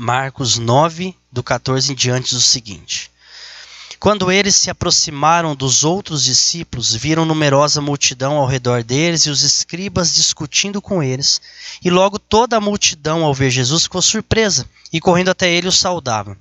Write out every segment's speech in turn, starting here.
Marcos 9, do 14 em diante, diz o seguinte: Quando eles se aproximaram dos outros discípulos, viram numerosa multidão ao redor deles e os escribas discutindo com eles. E logo toda a multidão, ao ver Jesus, ficou surpresa e correndo até ele o saudavam.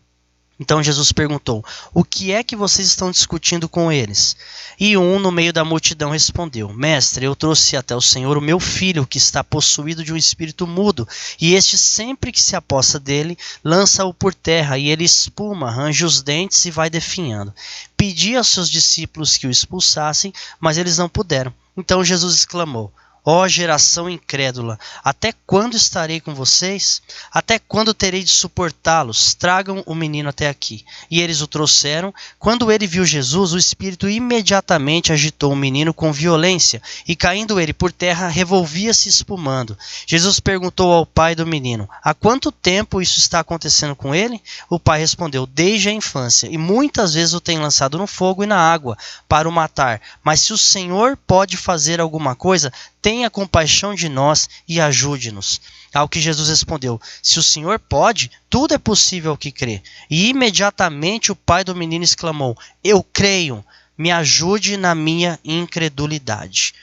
Então Jesus perguntou: O que é que vocês estão discutindo com eles? E um no meio da multidão respondeu: Mestre, eu trouxe até o Senhor o meu filho, que está possuído de um espírito mudo, e este sempre que se apossa dele, lança-o por terra, e ele espuma, arranja os dentes e vai definhando. Pedi aos seus discípulos que o expulsassem, mas eles não puderam. Então Jesus exclamou: Ó geração incrédula, até quando estarei com vocês? Até quando terei de suportá-los? Tragam o menino até aqui. E eles o trouxeram. Quando ele viu Jesus, o espírito imediatamente agitou o menino com violência, e caindo ele por terra, revolvia-se espumando. Jesus perguntou ao pai do menino: Há quanto tempo isso está acontecendo com ele? O pai respondeu: Desde a infância, e muitas vezes o tem lançado no fogo e na água para o matar. Mas se o Senhor pode fazer alguma coisa, tenha compaixão de nós e ajude-nos. Ao que Jesus respondeu: Se o Senhor pode, tudo é possível ao que crê. E imediatamente o pai do menino exclamou: Eu creio, me ajude na minha incredulidade.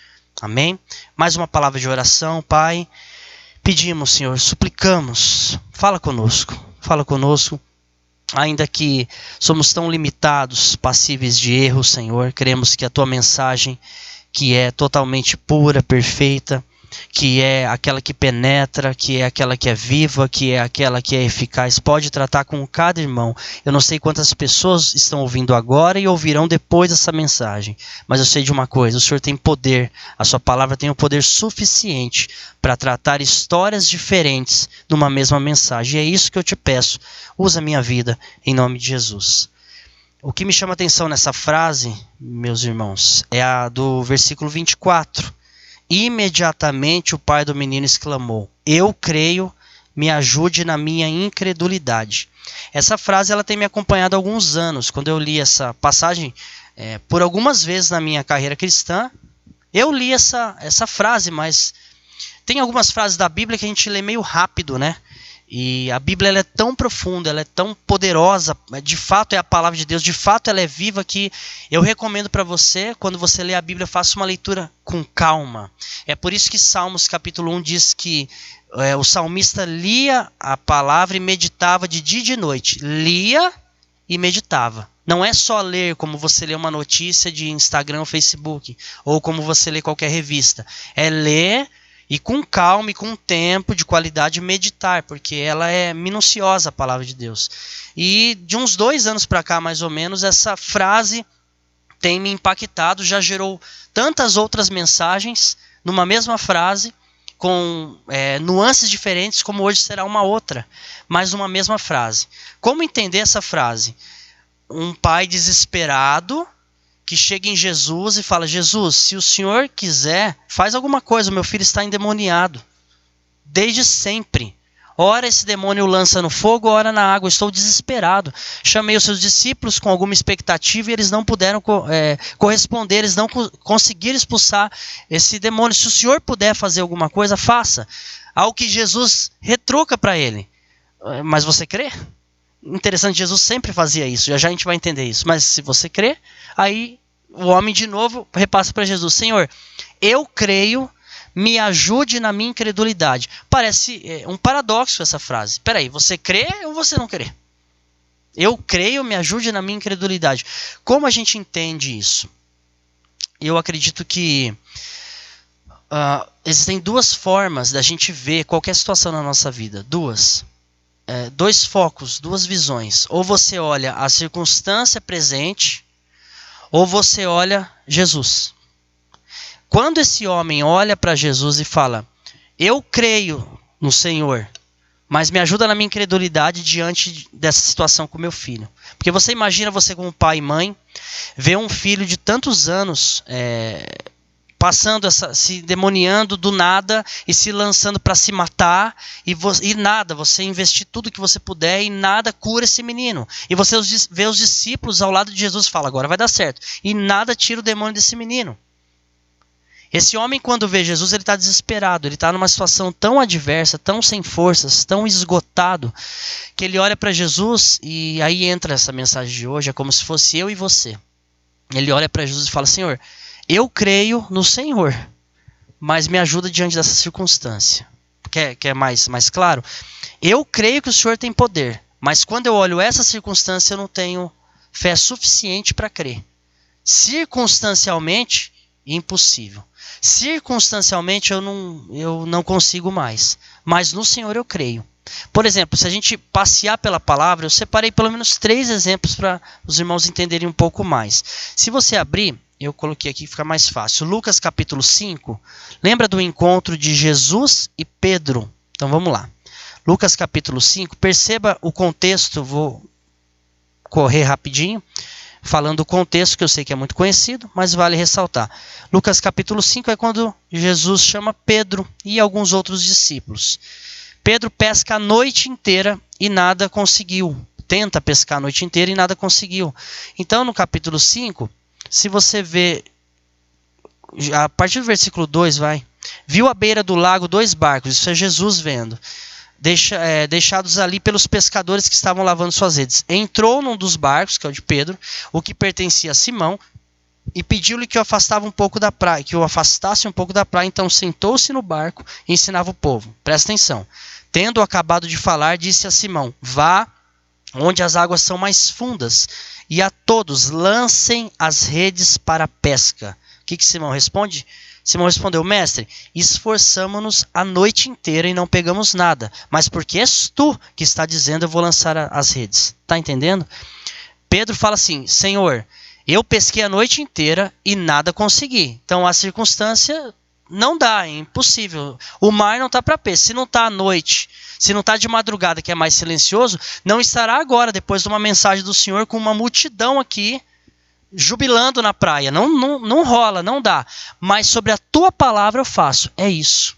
Amém? Mais uma palavra de oração. Pai, pedimos, Senhor, suplicamos, fala conosco. Ainda que somos tão limitados, passíveis de erro, Senhor, queremos que a tua mensagem, que é totalmente pura, perfeita, que é aquela que penetra, que é aquela que é viva, que é aquela que é eficaz, pode tratar com cada irmão. Eu não sei quantas pessoas estão ouvindo agora e ouvirão depois dessa mensagem, mas eu sei de uma coisa: o Senhor tem poder, a sua palavra tem um poder suficiente para tratar histórias diferentes numa mesma mensagem. E é isso que eu te peço: usa a minha vida, em nome de Jesus. O que me chama a atenção nessa frase, meus irmãos, é a do versículo 24. Imediatamente o pai do menino exclamou: Eu creio, me ajude na minha incredulidade. Essa frase ela tem me acompanhado há alguns anos. Quando eu li essa passagem, por algumas vezes na minha carreira cristã, eu li essa frase, mas tem algumas frases da Bíblia que a gente lê meio rápido, né? E a Bíblia ela é tão profunda, ela é tão poderosa, de fato é a palavra de Deus, de fato ela é viva, que eu recomendo para você, quando você lê a Bíblia, faça uma leitura com calma. É por isso que Salmos capítulo 1 diz que o salmista lia a palavra e meditava de dia e de noite. Lia e meditava. Não é só ler como você lê uma notícia de Instagram ou Facebook, ou como você lê qualquer revista. É ler e com calma e com tempo de qualidade meditar, porque ela é minuciosa, a palavra de Deus. E de uns 2 anos para cá, mais ou menos, essa frase tem me impactado, já gerou tantas outras mensagens numa mesma frase, com nuances diferentes, como hoje será uma outra, mas numa mesma frase. Como entender essa frase? Um pai desesperado que chega em Jesus e fala: Jesus, se o Senhor quiser, faz alguma coisa, meu filho está endemoniado. Desde sempre. Ora esse demônio o lança no fogo, ora na água. Estou desesperado. Chamei os seus discípulos com alguma expectativa e eles não puderam corresponder, eles não conseguiram expulsar esse demônio. Se o Senhor puder fazer alguma coisa, faça. Ao que Jesus retruca para ele: Mas você crê? Interessante, Jesus sempre fazia isso, já a gente vai entender isso. Mas se você crê, aí o homem de novo repassa para Jesus: Senhor, eu creio, me ajude na minha incredulidade. Parece um paradoxo essa frase. Espera aí, você crê ou você não crê? Eu creio, me ajude na minha incredulidade. Como a gente entende isso? Eu acredito que existem 2 formas da gente ver qualquer situação na nossa vida. 2 focos, 2 visões. Ou você olha a circunstância presente, ou você olha Jesus. Quando esse homem olha para Jesus e fala: Eu creio no Senhor, mas me ajuda na minha incredulidade diante dessa situação com meu filho. Porque você imagina, você como pai e mãe, ver um filho de tantos anos passando se demoniando do nada e se lançando para se matar, e nada, você investir tudo que você puder e nada cura esse menino. E você vê os discípulos ao lado de Jesus e fala: agora vai dar certo. E nada tira o demônio desse menino. Esse homem, quando vê Jesus, ele está desesperado. Ele está numa situação tão adversa, tão sem forças, tão esgotado, que ele olha para Jesus e aí entra essa mensagem de hoje. É como se fosse eu e você. Ele olha para Jesus e fala: Senhor, eu creio no Senhor, mas me ajuda diante dessa circunstância. Quer mais claro? Eu creio que o Senhor tem poder, mas quando eu olho essa circunstância, eu não tenho fé suficiente para crer. Circunstancialmente, impossível. Circunstancialmente, eu não consigo mais. Mas no Senhor eu creio. Por exemplo, se a gente passear pela palavra, eu separei pelo menos 3 exemplos para os irmãos entenderem um pouco mais. Se você abrir, eu coloquei aqui que fica mais fácil. Lucas capítulo 5, lembra do encontro de Jesus e Pedro? Então vamos lá. Lucas capítulo 5, perceba o contexto, vou correr rapidinho, falando o contexto que eu sei que é muito conhecido, mas vale ressaltar. Lucas capítulo 5 é quando Jesus chama Pedro e alguns outros discípulos. Pedro pesca a noite inteira e nada conseguiu. Tenta pescar a noite inteira e nada conseguiu. Então no capítulo 5, se você vê, a partir do versículo 2, viu à beira do lago 2 barcos, isso é Jesus vendo, deixados ali pelos pescadores que estavam lavando suas redes. Entrou num dos barcos, que é o de Pedro, o que pertencia a Simão, e pediu-lhe que o afastasse um pouco da praia. Então sentou-se no barco e ensinava o povo. Presta atenção. Tendo acabado de falar, disse a Simão: vá onde as águas são mais fundas, e a todos lancem as redes para a pesca. O que Simão responde? Simão respondeu: mestre, esforçamo-nos a noite inteira e não pegamos nada, mas porque és tu que está dizendo, eu vou lançar as redes. Está entendendo? Pedro fala assim: Senhor, eu pesquei a noite inteira e nada consegui. Então a circunstância não dá, é impossível. O mar não está para peixe. Se não está à noite, se não está de madrugada, que é mais silencioso, não estará agora, depois de uma mensagem do Senhor, com uma multidão aqui, jubilando na praia. Não rola, não dá. Mas sobre a tua palavra eu faço. É isso.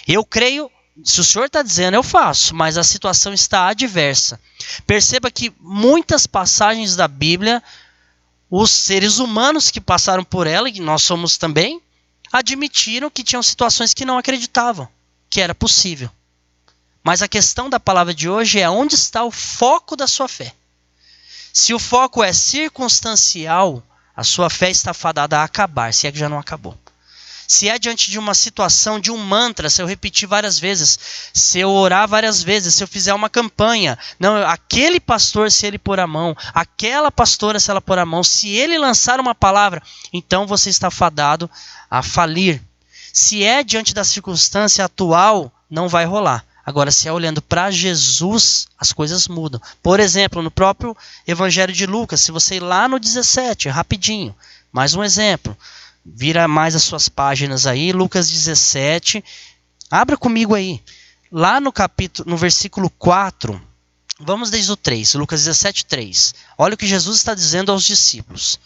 Eu creio, se o Senhor está dizendo, eu faço, mas a situação está adversa. Perceba que muitas passagens da Bíblia, os seres humanos que passaram por ela, e nós somos também, admitiram que tinham situações que não acreditavam que era possível. Mas a questão da palavra de hoje é onde está o foco da sua fé. Se o foco é circunstancial, a sua fé está fadada a acabar, se é que já não acabou. Se é diante de uma situação, de um mantra, se eu repetir várias vezes, se eu orar várias vezes, se eu fizer uma campanha, não, aquele pastor, se ele pôr a mão, aquela pastora, se ela pôr a mão, se ele lançar uma palavra, então você está fadado a falir. Se é diante da circunstância atual, não vai rolar. Agora, se é olhando para Jesus, as coisas mudam. Por exemplo, no próprio Evangelho de Lucas, se você ir lá no 17, rapidinho, mais um exemplo. Vira mais as suas páginas aí, Lucas 17. Abra comigo aí. Lá no versículo 4, vamos desde o 3, Lucas 17, 3. Olha o que Jesus está dizendo aos discípulos.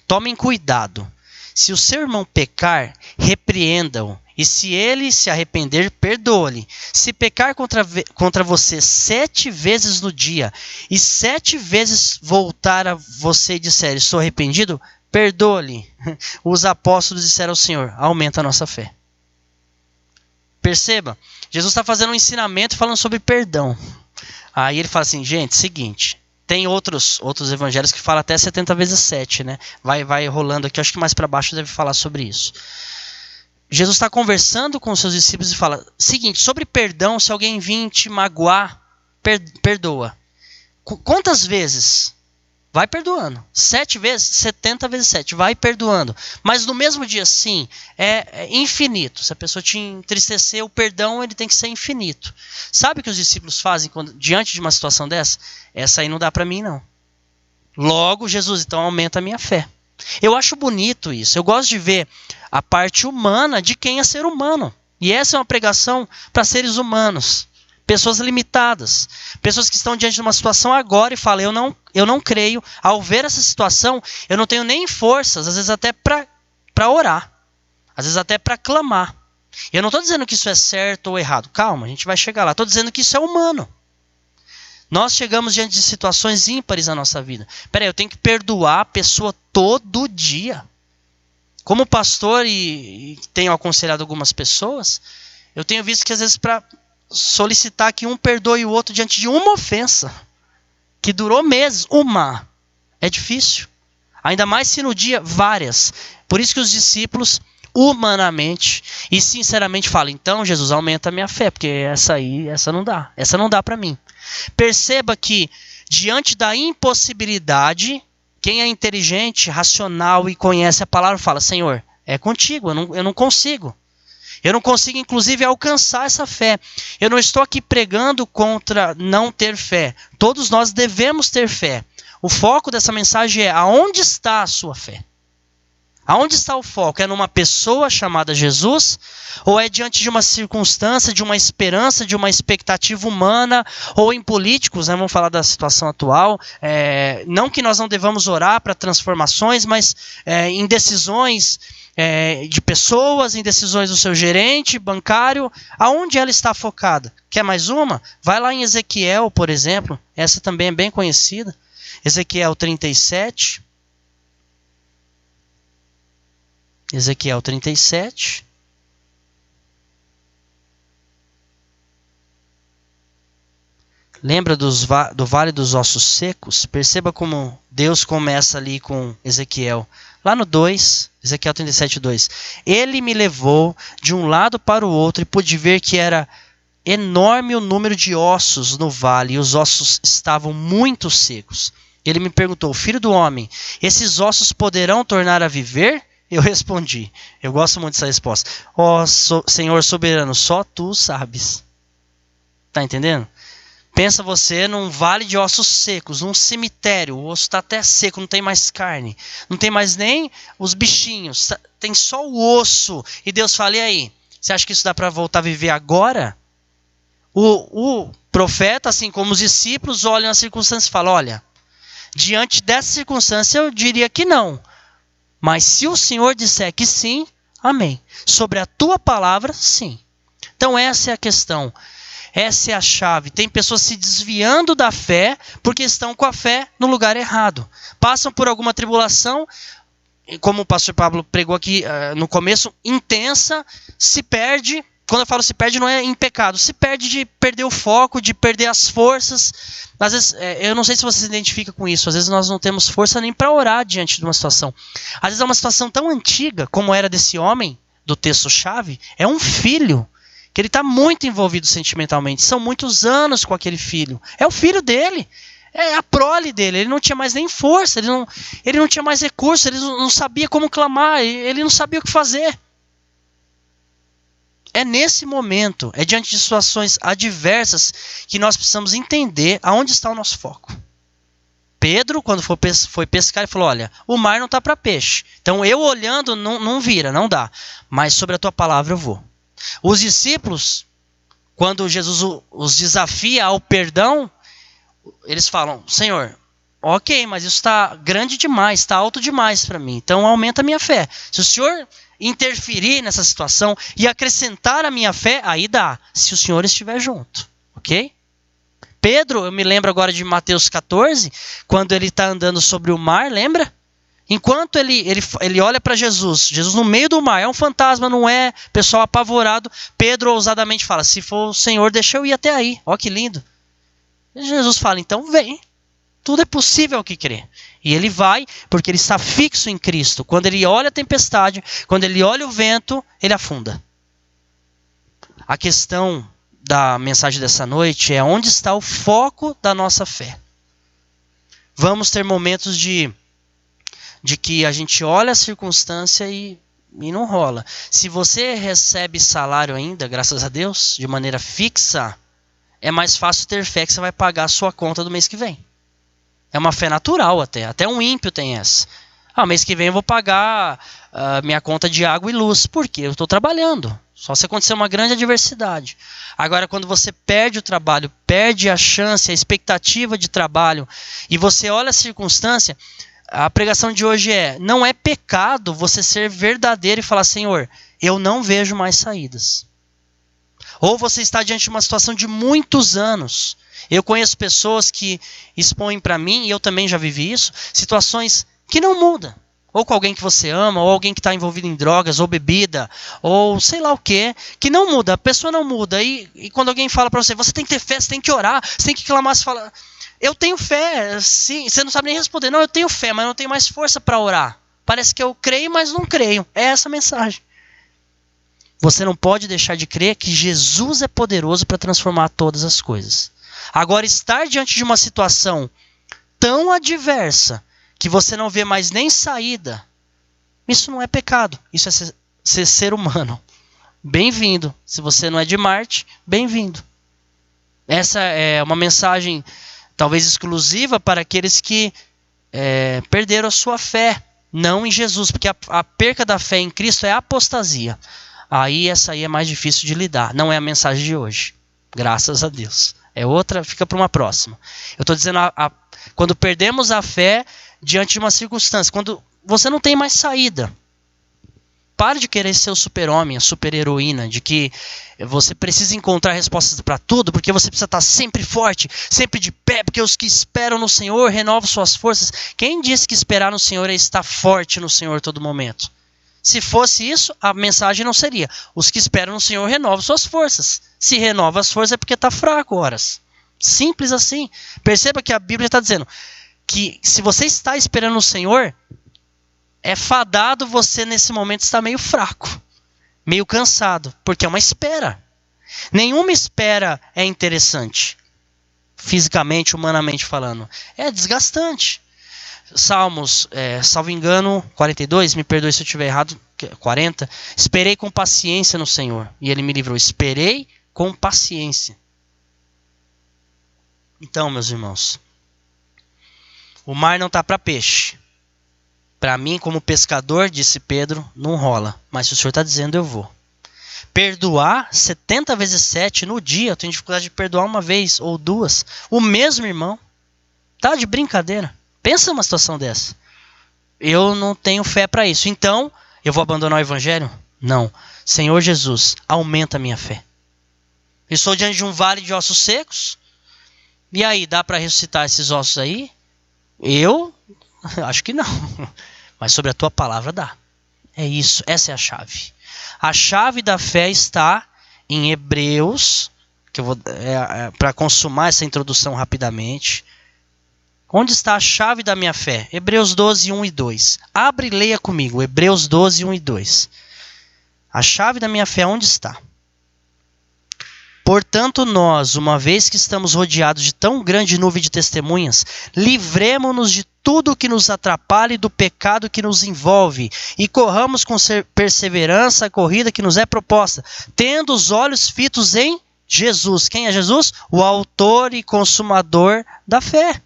Tomem cuidado. Se o seu irmão pecar, repreenda-o. E se ele se arrepender, perdoe-lhe. Se pecar contra você 7 vezes no dia, e 7 vezes voltar a você e disser, estou arrependido, perdoe-lhe. Os apóstolos disseram ao Senhor, aumenta a nossa fé. Perceba, Jesus está fazendo um ensinamento falando sobre perdão. Aí ele fala assim, gente, seguinte, tem outros evangelhos que falam até 70 vezes 7, né? Vai rolando aqui, acho que mais para baixo deve falar sobre isso. Jesus está conversando com os seus discípulos e fala, seguinte, sobre perdão, se alguém vir te magoar, perdoa. Quantas vezes? Vai perdoando. 7 vezes, 70 vezes 7. Vai perdoando. Mas no mesmo dia, sim, é infinito. Se a pessoa te entristecer, o perdão ele tem que ser infinito. Sabe o que os discípulos fazem diante de uma situação dessa? Essa aí não dá para mim, não. Logo, Jesus, então aumenta a minha fé. Eu acho bonito isso. Eu gosto de ver a parte humana de quem é ser humano. E essa é uma pregação para seres humanos. Pessoas limitadas, pessoas que estão diante de uma situação agora e falam, eu não creio, ao ver essa situação, eu não tenho nem forças, às vezes até para orar, às vezes até para clamar. Eu não estou dizendo que isso é certo ou errado, calma, a gente vai chegar lá, estou dizendo que isso é humano. Nós chegamos diante de situações ímpares na nossa vida. Peraí, eu tenho que perdoar a pessoa todo dia. Como pastor e tenho aconselhado algumas pessoas, eu tenho visto que às vezes para solicitar que um perdoe o outro diante de uma ofensa, que durou meses, é difícil. Ainda mais se no dia, várias. Por isso que os discípulos, humanamente e sinceramente falam, então Jesus, aumenta a minha fé, porque essa não dá para mim. Perceba que diante da impossibilidade, quem é inteligente, racional e conhece a palavra fala, Senhor, é contigo, eu não consigo. Eu não consigo, inclusive, alcançar essa fé. Eu não estou aqui pregando contra não ter fé. Todos nós devemos ter fé. O foco dessa mensagem é aonde está a sua fé? Aonde está o foco? É numa pessoa chamada Jesus? Ou é diante de uma circunstância, de uma esperança, de uma expectativa humana? Ou em políticos, né? Vamos falar da situação atual. Não que nós não devamos orar para transformações, mas em decisões de pessoas, em decisões do seu gerente bancário. Aonde ela está focada? Quer mais uma? Vai lá em Ezequiel, por exemplo. Essa também é bem conhecida. Ezequiel 37. Ezequiel 37. Lembra do Vale dos Ossos Secos? Perceba como Deus começa ali com Ezequiel. Lá no 2, Ezequiel 37, 2. Ele me levou de um lado para o outro e pude ver que era enorme o número de ossos no vale e os ossos estavam muito secos. Ele me perguntou, filho do homem, esses ossos poderão tornar a viver? Eu respondi, eu gosto muito dessa resposta. Senhor soberano, só tu sabes. Tá entendendo? Pensa você num vale de ossos secos, num cemitério, o osso está até seco, não tem mais carne, não tem mais nem os bichinhos, tem só o osso. E Deus fala, e aí? Você acha que isso dá para voltar a viver agora? O profeta, assim como os discípulos, olham as circunstâncias e falam, olha, diante dessa circunstância eu diria que não. Mas se o Senhor disser que sim, amém. Sobre a tua palavra, sim. Então essa é a questão. Essa é a chave. Tem pessoas se desviando da fé porque estão com a fé no lugar errado. Passam por alguma tribulação, como o pastor Pablo pregou aqui no começo, intensa, se perde. Quando eu falo se perde, não é em pecado. Se perde de perder o foco, de perder as forças. Às vezes, eu não sei se você se identifica com isso. Às vezes nós não temos força nem para orar diante de uma situação. Às vezes é uma situação tão antiga, como era desse homem, do texto-chave. É um filho, que ele está muito envolvido sentimentalmente. São muitos anos com aquele filho. É o filho dele. É a prole dele. Ele não tinha mais nem força. Ele não tinha mais recursos. Ele não sabia como clamar. Ele não sabia o que fazer. É nesse momento, é diante de situações adversas que nós precisamos entender aonde está o nosso foco. Pedro, quando foi pescar, ele falou, olha, o mar não está para peixe. Então eu olhando não vira, não dá. Mas sobre a tua palavra eu vou. Os discípulos, quando Jesus os desafia ao perdão, eles falam, Senhor, ok, mas isso está grande demais, está alto demais para mim. Então aumenta a minha fé. Se o Senhor interferir nessa situação e acrescentar a minha fé, aí dá, se o Senhor estiver junto, ok? Pedro, eu me lembro agora de Mateus 14, quando ele está andando sobre o mar, lembra? Enquanto ele olha para Jesus no meio do mar, é um fantasma, não é? Pessoal apavorado, Pedro ousadamente fala, se for o Senhor, deixa eu ir até aí, ó que lindo. E Jesus fala, então vem. Tudo é possível ao que crê. E ele vai porque ele está fixo em Cristo. Quando ele olha a tempestade, quando ele olha o vento, ele afunda. A questão da mensagem dessa noite é onde está o foco da nossa fé. Vamos ter momentos de que a gente olha a circunstância e não rola. Se você recebe salário ainda, graças a Deus, de maneira fixa, é mais fácil ter fé que você vai pagar a sua conta do mês que vem. É uma fé natural até. Até um ímpio tem essa. Mês que vem eu vou pagar minha conta de água e luz. Por quê? Eu estou trabalhando. Só se acontecer uma grande adversidade. Agora, quando você perde o trabalho, perde a chance, a expectativa de trabalho, e você olha a circunstância, a pregação de hoje não é pecado você ser verdadeiro e falar, Senhor, eu não vejo mais saídas. Ou você está diante de uma situação de muitos anos. Eu conheço pessoas que expõem para mim, e eu também já vivi isso, situações que não mudam. ou com alguém que você ama, ou alguém que está envolvido em drogas, ou bebida, ou sei lá o quê, que não muda, a pessoa não muda. E quando alguém fala para você, você tem que ter fé, você tem que orar, você tem que clamar, você fala, eu tenho fé, sim, você não sabe nem responder, não, eu tenho fé, mas não tenho mais força para orar. Parece que eu creio, mas não creio. É essa a mensagem. Você não pode deixar de crer que Jesus é poderoso para transformar todas as coisas. Agora, estar diante de uma situação tão adversa que você não vê mais nem saída, isso não é pecado, isso é ser humano. Bem-vindo. Se você não é de Marte, bem-vindo. Essa é uma mensagem talvez exclusiva para aqueles que perderam a sua fé, não em Jesus, porque a perca da fé em Cristo é apostasia. Aí essa aí é mais difícil de lidar, não é a mensagem de hoje, graças a Deus. É outra, fica para uma próxima. Eu estou dizendo, quando perdemos a fé diante de uma circunstância, quando você não tem mais saída. Pare de querer ser o super-homem, a super-heroína, de que você precisa encontrar respostas para tudo, porque você precisa estar sempre forte, sempre de pé, porque os que esperam no Senhor renovam suas forças. Quem disse que esperar no Senhor é estar forte no Senhor todo momento? Se fosse isso, a mensagem não seria: os que esperam no Senhor renovam suas forças. Se renova as forças é porque está fraco, horas. Simples assim. Perceba que a Bíblia está dizendo que se você está esperando no Senhor, é fadado você nesse momento estar meio fraco, meio cansado, porque é uma espera. Nenhuma espera é interessante, fisicamente, humanamente falando. É desgastante. Salmos, salvo engano, 42, me perdoe se eu estiver errado, 40. Esperei com paciência no Senhor, e Ele me livrou. Esperei com paciência. Então, meus irmãos, o mar não está para peixe. Para mim, como pescador, disse Pedro, não rola. Mas se o Senhor está dizendo, eu vou. Perdoar 70 vezes 7 no dia, eu tenho dificuldade de perdoar uma vez ou duas. O mesmo irmão. Tá de brincadeira. Pensa numa situação dessa. Eu não tenho fé para isso. Então, eu vou abandonar o evangelho? Não. Senhor Jesus, aumenta a minha fé. Eu estou diante de um vale de ossos secos. E aí, dá para ressuscitar esses ossos aí? Eu acho que não. Mas sobre a tua palavra dá. É isso, essa é a chave. A chave da fé está em Hebreus, que eu vou para consumar essa introdução rapidamente. Onde está a chave da minha fé? Hebreus 12, 1 e 2. Abre e leia comigo. Hebreus 12, 1 e 2. A chave da minha fé onde está? Portanto, nós, uma vez que estamos rodeados de tão grande nuvem de testemunhas, livremo-nos de tudo que nos atrapalha e do pecado que nos envolve, e corramos com perseverança a corrida que nos é proposta, tendo os olhos fitos em Jesus. Quem é Jesus? O autor e consumador da fé.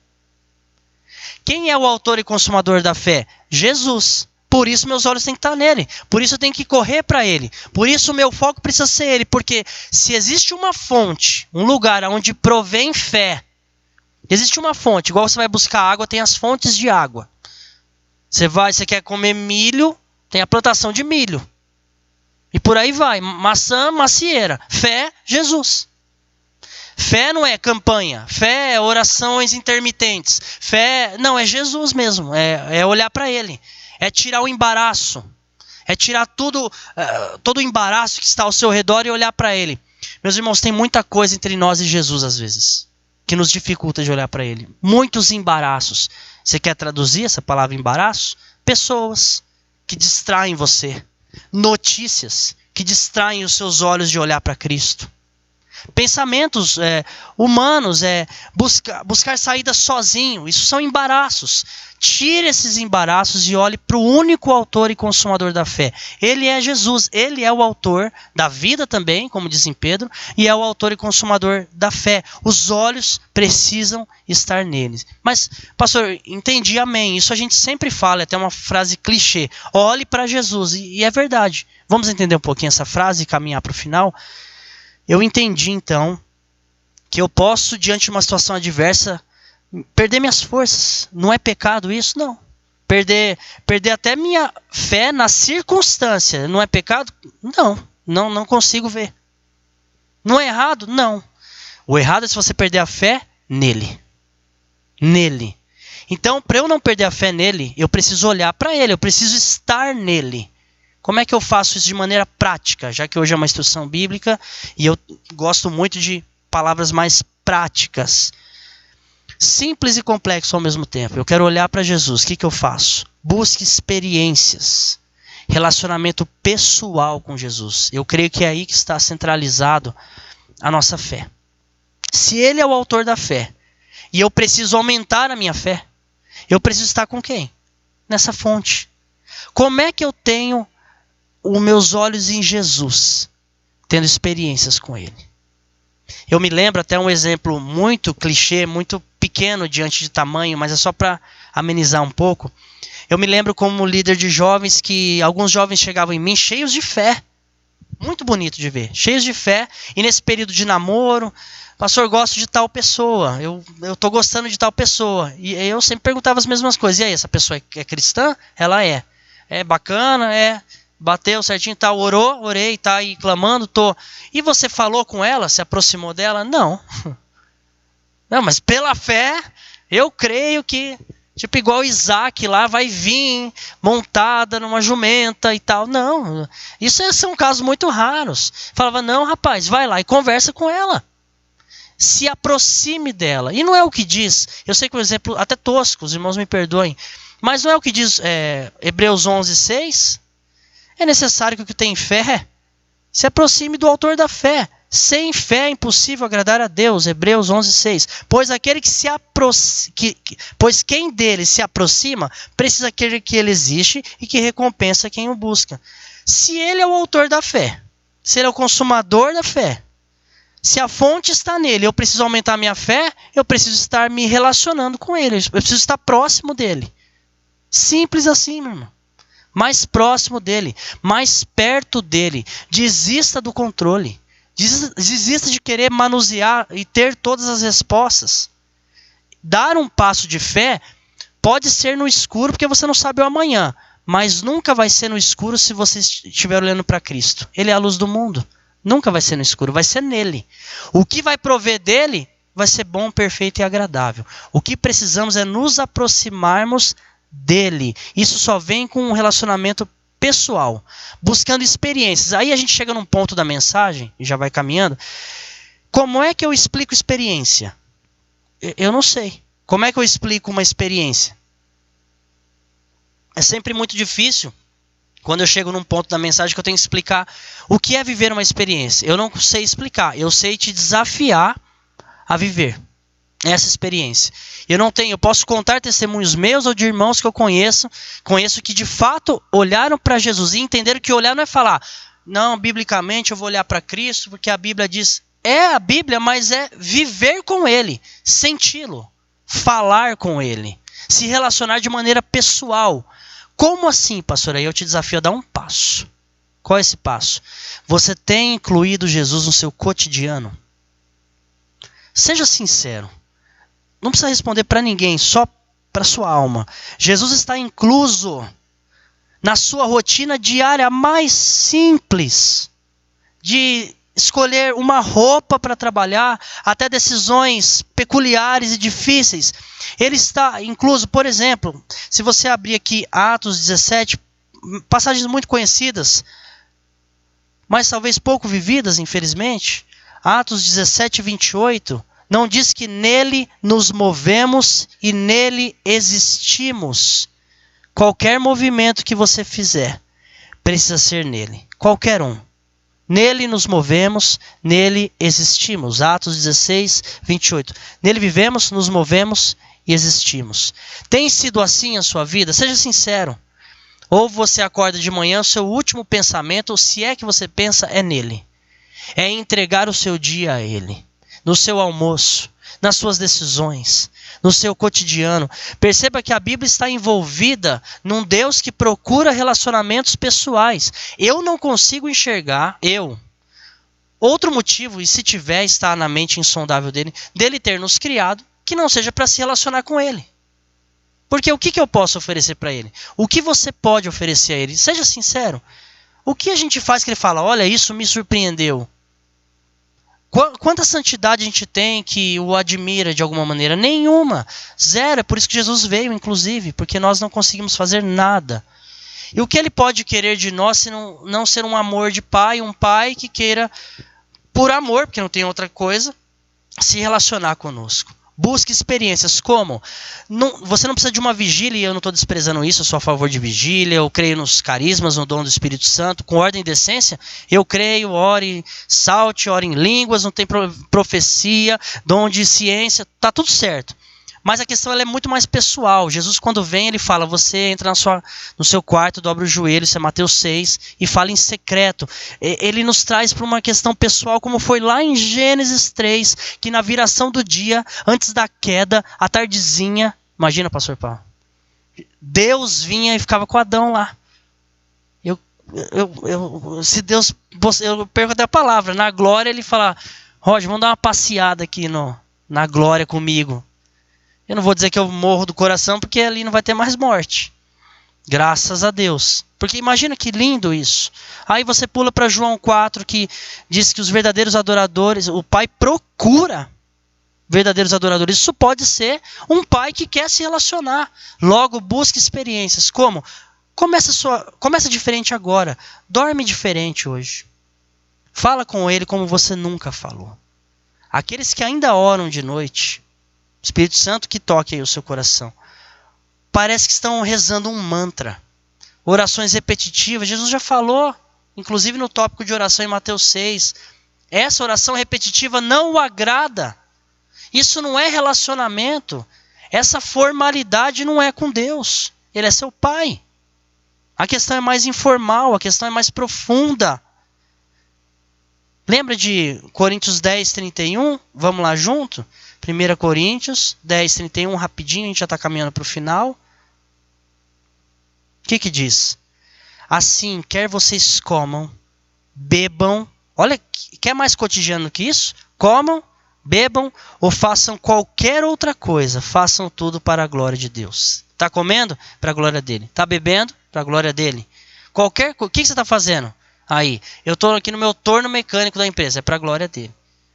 Quem é o autor e consumador da fé? Jesus. Por isso meus olhos têm que estar nele. Por isso eu tenho que correr para ele. Por isso o meu foco precisa ser ele. Porque se existe uma fonte, um lugar onde provém fé, existe uma fonte, igual você vai buscar água, tem as fontes de água. Você quer comer milho, tem a plantação de milho. E por aí vai. Maçã, macieira. Fé, Jesus. Fé não é campanha. Fé é orações intermitentes. Fé, não, é Jesus mesmo. É olhar para ele. É tirar o embaraço. É tirar todo o embaraço que está ao seu redor e olhar para ele. Meus irmãos, tem muita coisa entre nós e Jesus às vezes, que nos dificulta de olhar para ele. Muitos embaraços. Você quer traduzir essa palavra embaraço? Pessoas que distraem você. Notícias que distraem os seus olhos de olhar para Cristo. Pensamentos humanos, buscar saída sozinho. Isso são embaraços. Tire esses embaraços e olhe para o único autor e consumador da fé. Ele é Jesus. Ele é o autor da vida também, como diz em Pedro, e é o autor e consumador da fé. Os olhos precisam estar nele. Mas, pastor, entendi, amém. Isso a gente sempre fala, é até uma frase clichê. Olhe para Jesus. E é verdade. Vamos entender um pouquinho essa frase e caminhar para o final? Eu entendi, então, que eu posso, diante de uma situação adversa, perder minhas forças. Não é pecado isso? Não. Perder até minha fé na circunstância. Não é pecado? Não consigo ver. Não é errado? Não. O errado é se você perder a fé nele. Nele. Então, para eu não perder a fé nele, eu preciso olhar para ele, eu preciso estar nele. Como é que eu faço isso de maneira prática? Já que hoje é uma instrução bíblica e eu gosto muito de palavras mais práticas. Simples e complexo ao mesmo tempo. Eu quero olhar para Jesus. O que eu faço? Busque experiências. Relacionamento pessoal com Jesus. Eu creio que é aí que está centralizado a nossa fé. Se ele é o autor da fé e eu preciso aumentar a minha fé, eu preciso estar com quem? Nessa fonte. Como é que eu tenho os meus olhos em Jesus, tendo experiências com ele? Eu me lembro até um exemplo muito clichê, muito pequeno diante de tamanho, mas é só para amenizar um pouco. Eu me lembro como líder de jovens que alguns jovens chegavam em mim cheios de fé. Muito bonito de ver, cheios de fé. E nesse período de namoro, pastor, gosto de tal pessoa, eu estou gostando de tal pessoa. E eu sempre perguntava as mesmas coisas. E aí, essa pessoa é cristã? Ela é. É bacana? É. Bateu certinho, tá, orei, tá aí clamando, tô. E você falou com ela, se aproximou dela? Não. Não, mas pela fé, eu creio que, tipo igual Isaac lá, vai vir montada numa jumenta e tal. Não, isso são casos muito raros. Falava, não, rapaz, vai lá e conversa com ela. Se aproxime dela. E não é o que diz, eu sei que é um exemplo até tosco, os irmãos me perdoem, mas não é o que diz Hebreus 11:6? É necessário que o que tem fé se aproxime do autor da fé. Sem fé é impossível agradar a Deus. Hebreus 11:6. Pois quem dele se aproxima precisa crer que ele existe e que recompensa quem o busca. Se ele é o autor da fé, se ele é o consumador da fé, se a fonte está nele, eu preciso aumentar a minha fé, eu preciso estar me relacionando com ele, eu preciso estar próximo dele. Simples assim, meu irmão. Mais próximo dele, mais perto dele. Desista do controle. Desista de querer manusear e ter todas as respostas. Dar um passo de fé pode ser no escuro porque você não sabe o amanhã, mas nunca vai ser no escuro se você estiver olhando para Cristo. Ele é a luz do mundo. Nunca vai ser no escuro, vai ser nele. O que vai prover dele vai ser bom, perfeito e agradável. O que precisamos é nos aproximarmos dele. Isso só vem com um relacionamento pessoal, buscando experiências. Aí a gente chega num ponto da mensagem e já vai caminhando. Como é que eu explico experiência? Eu não sei. Como é que eu explico uma experiência? É sempre muito difícil quando eu chego num ponto da mensagem que eu tenho que explicar o que é viver uma experiência. Eu não sei explicar, eu sei te desafiar a viver essa experiência. Eu posso contar testemunhos meus ou de irmãos que eu conheço que de fato olharam para Jesus e entenderam que olhar não é falar, não, biblicamente eu vou olhar para Cristo, porque a Bíblia diz, é a Bíblia, mas é viver com Ele, senti-lo, falar com Ele, se relacionar de maneira pessoal. Como assim, pastor? Aí eu te desafio a dar um passo. Qual é esse passo? Você tem incluído Jesus no seu cotidiano? Seja sincero. Não precisa responder para ninguém, só para sua alma. Jesus está incluso na sua rotina diária mais simples, de escolher uma roupa para trabalhar, até decisões peculiares e difíceis. Ele está incluso, por exemplo, se você abrir aqui Atos 17, passagens muito conhecidas, mas talvez pouco vividas, infelizmente. Atos 17, 28... não diz que nele nos movemos e nele existimos. Qualquer movimento que você fizer precisa ser nele. Qualquer um. Nele nos movemos, nele existimos. Atos 16, 28. Nele vivemos, nos movemos e existimos. Tem sido assim a sua vida? Seja sincero. Ou você acorda de manhã, o seu último pensamento, ou se é que você pensa, é nele. É entregar o seu dia a ele. No seu almoço, nas suas decisões, no seu cotidiano. Perceba que a Bíblia está envolvida num Deus que procura relacionamentos pessoais. Eu não consigo enxergar, outro motivo, e se tiver, está na mente insondável dele ter nos criado, que não seja para se relacionar com ele. Porque o que eu posso oferecer para ele? O que você pode oferecer a ele? Seja sincero. O que a gente faz que ele fala, olha, isso me surpreendeu? Quanta santidade a gente tem que o admira de alguma maneira? Nenhuma. Zero. É por isso que Jesus veio, inclusive, porque nós não conseguimos fazer nada. E o que ele pode querer de nós se não ser um amor de pai, um pai que queira, por amor, porque não tem outra coisa, se relacionar conosco. Busque experiências. Como? Você não precisa de uma vigília, e eu não estou desprezando isso, eu sou a favor de vigília, eu creio nos carismas, no dom do Espírito Santo, com ordem e decência, eu creio, ore, salte, ore em línguas, não tem profecia, dom de ciência, está tudo certo. Mas a questão ela é muito mais pessoal. Jesus, quando vem, ele fala, você entra no seu quarto, dobra o joelho, isso é Mateus 6, e fala em secreto. Ele nos traz para uma questão pessoal, como foi lá em Gênesis 3, que na viração do dia, antes da queda, à tardezinha, imagina, pastor Paulo, Deus vinha e ficava com Adão lá. Se Deus, eu perco até a palavra, na glória ele fala, Roger, vamos dar uma passeada aqui na glória comigo. Eu não vou dizer que eu morro do coração, porque ali não vai ter mais morte. Graças a Deus. Porque imagina que lindo isso. Aí você pula para João 4, que diz que os verdadeiros adoradores, o pai procura verdadeiros adoradores. Isso pode ser um pai que quer se relacionar. Logo, busque experiências. Como? Começa diferente agora. Dorme diferente hoje. Fala com ele como você nunca falou. Aqueles que ainda oram de noite, Espírito Santo que toque aí o seu coração. Parece que estão rezando um mantra. Orações repetitivas. Jesus já falou, inclusive no tópico de oração em Mateus 6. Essa oração repetitiva não o agrada. Isso não é relacionamento. Essa formalidade não é com Deus. Ele é seu pai. A questão é mais informal, a questão é mais profunda. Lembra de Coríntios 10, 31? Vamos lá junto? 1 Coríntios 10, 31, rapidinho, a gente já está caminhando para o final. O que diz? Assim, quer vocês comam, bebam, olha, quer mais cotidiano que isso? Comam, bebam ou façam qualquer outra coisa, façam tudo para a glória de Deus. Está comendo? Para a glória dele. Está bebendo? Para a glória dele. O que você está fazendo? Aí, eu estou aqui no meu torno mecânico da empresa, é para a glória dele.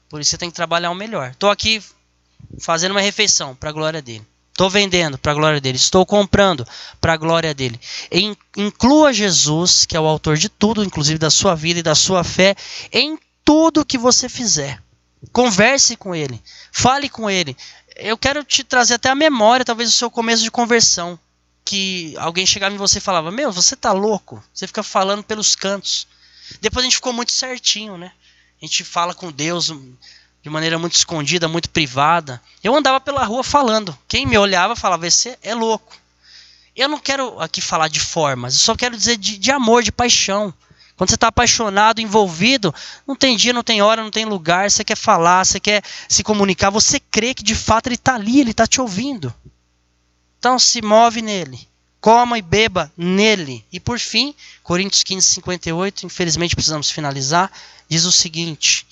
Por isso você tem que trabalhar o melhor. Estou aqui fazendo uma refeição para a glória dele. Estou vendendo para a glória dele. Estou comprando para a glória dele. Inclua Jesus, que é o autor de tudo, inclusive da sua vida e da sua fé, em tudo que você fizer. Converse com ele. Fale com ele. Eu quero te trazer até a memória, talvez, do seu começo de conversão. Que alguém chegava em você e falava, meu, você tá louco? Você fica falando pelos cantos. Depois a gente ficou muito certinho, né? A gente fala com Deus de maneira muito escondida, muito privada. Eu andava pela rua falando. Quem me olhava falava, esse é louco. Eu não quero aqui falar de formas, eu só quero dizer de amor, de paixão. Quando você está apaixonado, envolvido, não tem dia, não tem hora, não tem lugar, você quer falar, você quer se comunicar, você crê que de fato ele está ali, ele está te ouvindo. Então se move nele, coma e beba nele. E por fim, Coríntios 15, 58, infelizmente precisamos finalizar, diz o seguinte: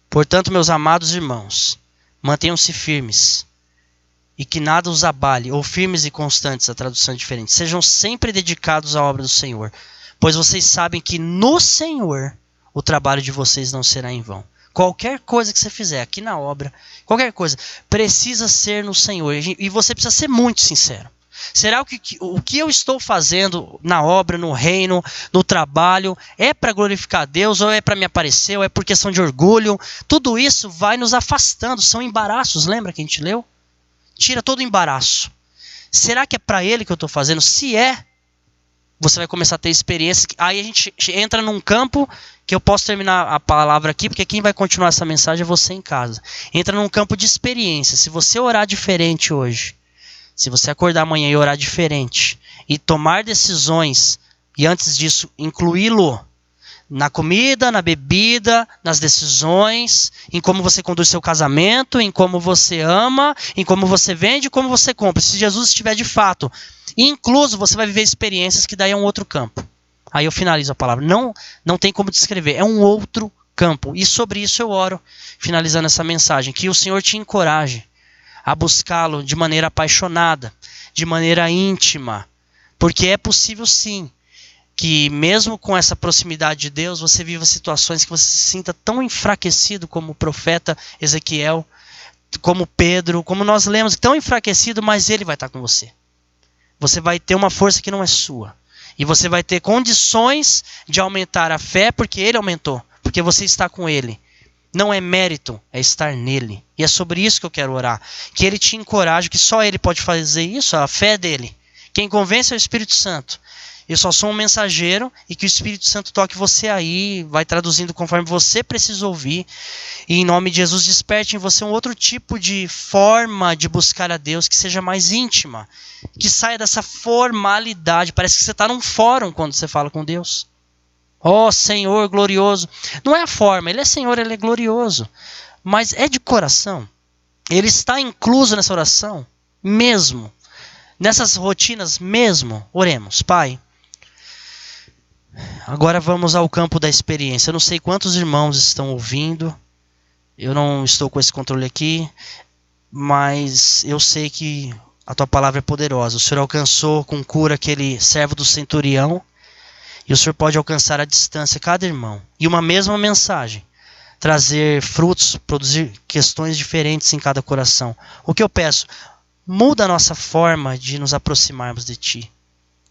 portanto, meus amados irmãos, mantenham-se firmes e que nada os abale, ou firmes e constantes, a tradução é diferente. Sejam sempre dedicados à obra do Senhor, pois vocês sabem que no Senhor o trabalho de vocês não será em vão. Qualquer coisa que você fizer aqui na obra, qualquer coisa, precisa ser no Senhor. E você precisa ser muito sincero. Será que o que eu estou fazendo na obra, no reino, no trabalho, é para glorificar a Deus, ou é para me aparecer, ou é por questão de orgulho? Tudo isso vai nos afastando, são embaraços, lembra que a gente leu? Tira todo o embaraço. Será que é para Ele que eu estou fazendo? Se é, você vai começar a ter experiência. Aí a gente entra num campo que eu posso terminar a palavra aqui, porque quem vai continuar essa mensagem é você em casa. Entra num campo de experiência. Se você orar diferente hoje, se você acordar amanhã e orar diferente, e tomar decisões, e antes disso incluí-lo na comida, na bebida, nas decisões, em como você conduz seu casamento, em como você ama, em como você vende, como você compra. Se Jesus estiver de fato incluso, você vai viver experiências que daí é um outro campo. Aí eu finalizo a palavra. Não tem como descrever, é um outro campo. E sobre isso eu oro, finalizando essa mensagem, que o Senhor te encoraje a buscá-lo de maneira apaixonada, de maneira íntima, porque é possível sim que mesmo com essa proximidade de Deus, você viva situações que você se sinta tão enfraquecido como o profeta Ezequiel, como Pedro, como nós lemos, tão enfraquecido, mas Ele vai estar com você. Você vai ter uma força que não é sua. E você vai ter condições de aumentar a fé, porque Ele aumentou, porque você está com Ele. Não é mérito, é estar nele. E é sobre isso que eu quero orar. Que Ele te encoraje, que só Ele pode fazer isso, a fé dele. Quem convence é o Espírito Santo. Eu só sou um mensageiro e que o Espírito Santo toque você aí, vai traduzindo conforme você precisa ouvir. E em nome de Jesus, desperte em você um outro tipo de forma de buscar a Deus, que seja mais íntima. Que saia dessa formalidade. Parece que você está num fórum quando você fala com Deus. Ó Senhor glorioso. Não é a forma, Ele é Senhor, Ele é glorioso. Mas é de coração. Ele está incluso nessa oração mesmo. Nessas rotinas mesmo. Oremos, Pai. Agora vamos ao campo da experiência. Eu não sei quantos irmãos estão ouvindo. Eu não estou com esse controle aqui. Mas eu sei que a Tua palavra é poderosa. O Senhor alcançou com cura aquele servo do centurião. E o Senhor pode alcançar à distância cada irmão. E uma mesma mensagem. Trazer frutos, produzir questões diferentes em cada coração. O que eu peço? Muda a nossa forma de nos aproximarmos de Ti.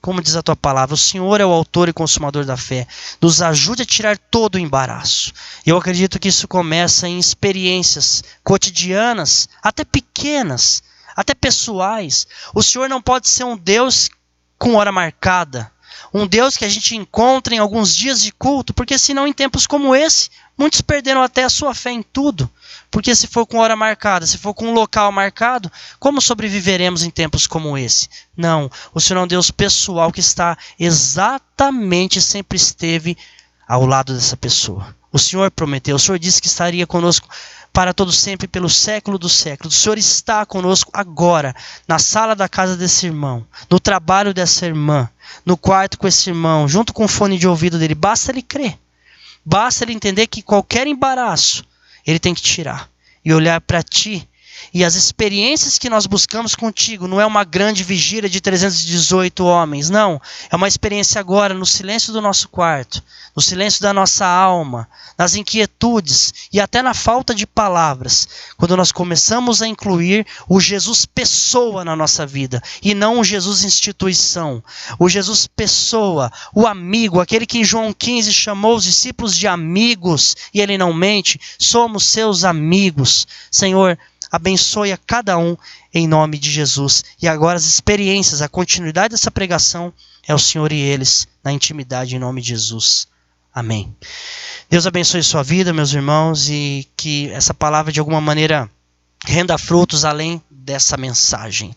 Como diz a Tua palavra, o Senhor é o autor e consumador da fé. Nos ajude a tirar todo o embaraço. Eu acredito que isso começa em experiências cotidianas, até pequenas, até pessoais. O Senhor não pode ser um Deus com hora marcada. Um Deus que a gente encontra em alguns dias de culto, porque senão em tempos como esse, muitos perderam até a sua fé em tudo. Porque se for com hora marcada, se for com um local marcado, como sobreviveremos em tempos como esse? Não, o Senhor é um Deus pessoal que está exatamente, sempre esteve ao lado dessa pessoa. O Senhor prometeu, o Senhor disse que estaria conosco para todo sempre, pelo século dos séculos. O Senhor está conosco agora, na sala da casa desse irmão, no trabalho dessa irmã, no quarto com esse irmão, junto com o fone de ouvido dele. Basta ele crer. Basta ele entender que qualquer embaraço ele tem que tirar e olhar para Ti. E as experiências que nós buscamos contigo não é uma grande vigília de 318 homens, não. É uma experiência agora no silêncio do nosso quarto, no silêncio da nossa alma, nas inquietudes e até na falta de palavras. Quando nós começamos a incluir o Jesus pessoa na nossa vida e não o Jesus instituição. O Jesus pessoa, o amigo, aquele que em João 15 chamou os discípulos de amigos e Ele não mente. Somos seus amigos. Senhor, abençoe a cada um em nome de Jesus. E agora as experiências, a continuidade dessa pregação é o Senhor e eles na intimidade em nome de Jesus. Amém. Deus abençoe sua vida, meus irmãos, e que essa palavra de alguma maneira renda frutos além dessa mensagem.